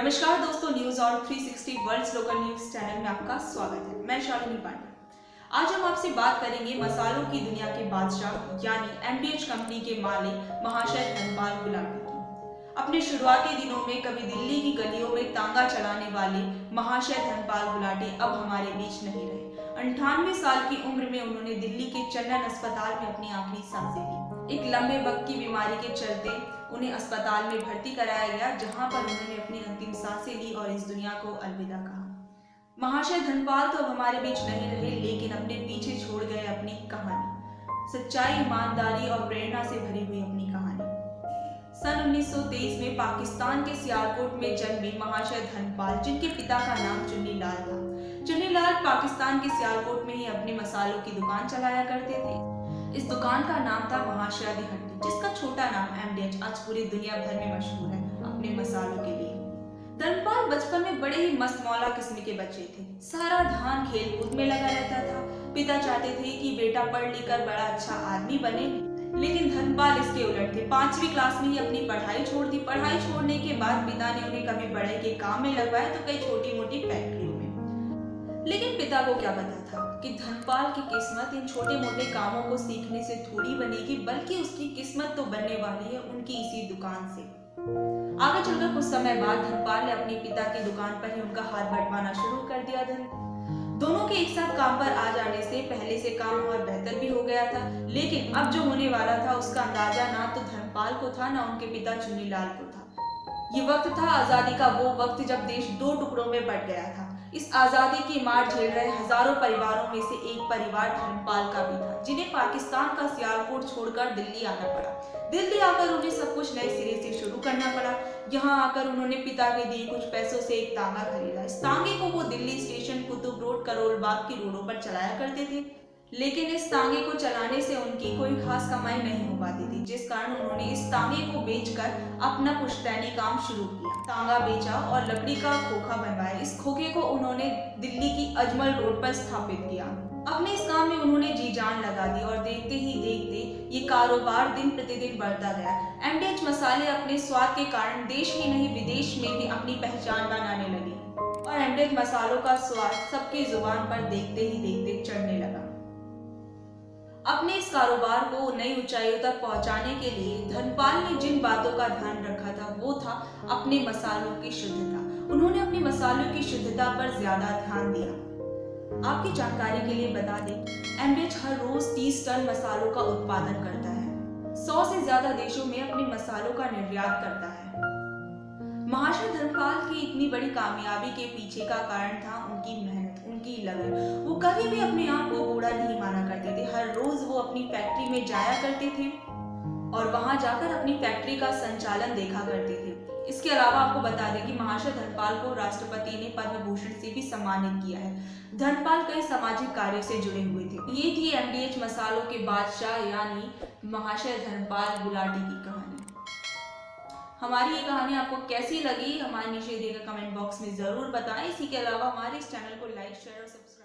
नमस्कार दोस्तों, न्यूज और 360 वर्ल्ड लोकल न्यूज चैनल में आपका स्वागत है। मैं शालिनी पांडे। आज हम आपसे बात करेंगे मसालों की दुनिया के बादशाह यानी एमडीएच कंपनी के मालिक महाशय धनपाल गुलाटी की। अपने शुरुआती दिनों में कभी दिल्ली की गलियों में तांगा चलाने वाले महाशय धनपाल गुलाटी अब हमारे बीच नहीं रहे। 98 साल की उम्र में उन्होंने दिल्ली के चंदन अस्पताल में अपनी आखिरी सांसें ली। एक लंबे वक्त की बीमारी के चलते उन्हें अस्पताल में भर्ती कराया गया, जहां पर उन्होंने अपनी अंतिम सांसें ली और इस दुनिया को अलविदा कहा। महाशय धनपाल तो अब हमारे बीच नहीं रहे, लेकिन अपने पीछे छोड़ गए अपनी कहानी, सच्चाई, ईमानदारी और प्रेरणा से भरी हुई अपनी कहानी। सन 1923 में पाकिस्तान के सियालकोट में जन्मे महाशय धनपाल, जिनके पिता का नाम चुन्नी लाल था। चुन्नी लाल पाकिस्तान के सियालकोट में ही अपनी मसालों की दुकान चलाया करते थे। इस दुकान का नाम था महाशय दी हट्टी, जिसका छोटा नाम एमडीएच आज पूरी दुनिया भर में मशहूर है अपने मसालों के लिए। धनपाल बचपन में बड़े ही मस्त मौला किस्म के बच्चे थे। सारा ध्यान खेल कूद में लगा रहता था। पिता चाहते थे कि बेटा पढ़ लिख कर बड़ा अच्छा आदमी बने, लेकिन धनपाल इसके उलट थे। 5वीं क्लास में ही अपनी पढ़ाई छोड़ दी। पढ़ाई छोड़ने के बाद पिता ने उन्हें कभी बड़े के काम में लगवाया तो कई छोटी मोटी फैक्ट्रियों में। लेकिन पिता को क्या पता था कि धनपाल की किस्मत इन छोटे मोटे कामों को सीखने से थोड़ी बनेगी, बल्कि उसकी किस्मत तो बनने वाली है उनकी इसी दुकान से। आगे चलकर कुछ समय बाद धनपाल ने अपने पिता की दुकान पर ही उनका हाथ बंटवाना शुरू कर दिया। दोनों के एक साथ काम पर आ जाने से पहले से काम और बेहतर भी हो गया था, लेकिन अब जो होने वाला था उसका अंदाजा ना तो धनपाल को था ना उनके पिता चुन्नी लाल को था। ये वक्त था आजादी का, वो वक्त जब देश दो टुकड़ों में बट गया था। इस आजादी की मार झेल रहे हजारों परिवारों में से एक परिवार धनपाल का भी था, जिन्हें पाकिस्तान का सियालकोट छोड़कर दिल्ली आना पड़ा। दिल्ली आकर उन्हें सब कुछ नए सिरे से शुरू करना पड़ा। यहाँ आकर उन्होंने पिता के दिए कुछ पैसों से एक तांगा खरीदा। इस तांगे को वो दिल्ली स्टेशन, कुतुब रोड, करोल बाग की रोडों पर चलाया करते थे, लेकिन इस तांगे को चलाने से उनकी कोई खास कमाई नहीं हो पाती थी, जिस कारण उन्होंने इस तांगे को बेचकर अपना पुश्तैनी काम शुरू किया। तांगा बेचा और लकड़ी का खोखा बनवाया। इस खोखे को उन्होंने दिल्ली की अजमल रोड पर स्थापित किया। अपने इस काम में उन्होंने जी जान लगा दी और देखते ही देखते ये कारोबार दिन प्रतिदिन बढ़ता गया। एमडीएच मसाले अपने स्वाद के कारण देश ही नहीं विदेश में भी अपनी पहचान बनाने लगे और एमडीएच मसालों का स्वाद सबकी जुबान पर देखते ही देखते चढ़ने लगा। अपने इस कारोबार को नई ऊंचाइयों तक पहुंचाने के लिए धनपाल ने जिन बातों का ध्यान रखा था वो था अपने मसालों की शुद्धता। उन्होंने अपने मसालों की शुद्धता पर ज्यादा ध्यान दिया। आपकी जानकारी के लिए बता दें, एमडीएच हर रोज 30 टन मसालों का उत्पादन करता है। 100 से ज्यादा देशों में अपने मसालों का निर्यात करता है। महाशय धनपाल की इतनी बड़ी कामयाबी के पीछे का कारण था उनकी मेहनत, उनकी लगन। वो कभी भी अपने आप को बूढ़ा नहीं माना करते थे। हर रोज वो अपनी फैक्ट्री में जाया करते थे और वहां जाकर अपनी फैक्ट्री का संचालन देखा करते थे। इसके अलावा आपको बता दें कि महाशय धनपाल को राष्ट्रपति ने पद्म भूषण से भी सम्मानित किया है। धनपाल कई सामाजिक कार्यों से जुड़े हुए थे। ये थी एमडीएच मसालों के बादशाह यानी महाशय धनपाल गुलाटी की कहानी। हमारी ये कहानी आपको कैसी लगी हमारे नीचे दिए गए कमेंट बॉक्स में जरूर बताएं। इसी के अलावा हमारे इस चैनल को लाइक, शेयर और सब्सक्राइब